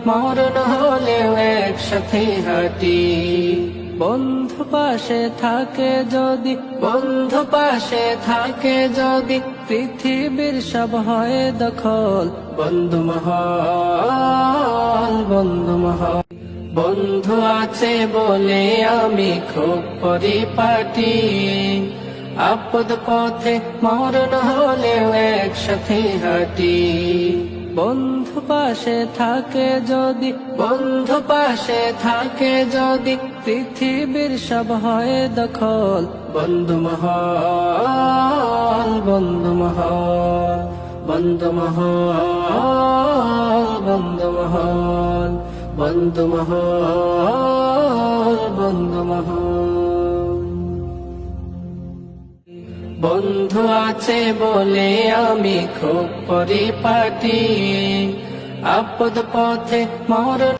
মরণ হলেও একসাথে হাঁটি। বন্ধু পাশে থাকে যদি, বন্ধু পাশে থাকে যদি, পৃথিবীর সব হয় দখল। বন্ধু মহল, বন্ধু মহল। বন্ধু আছে বলে আমি খুব পরিপাটি, আপদ পথে মরণ হলেও একসাথে হাঁটি। বন্ধু পাশে থাকে যদি, বন্ধু পাশে থাকে যদি, পৃথিবীর সব হয় দখল। বন্ধু মহল, বন্ধু মহল, বন্ধু মহল, বন্ধু মহল, বন্ধু মহল, বন্ধু মহল। বন্ধু আছে বলে আমি খুব পরিপাটি, আপদ পথে মরণ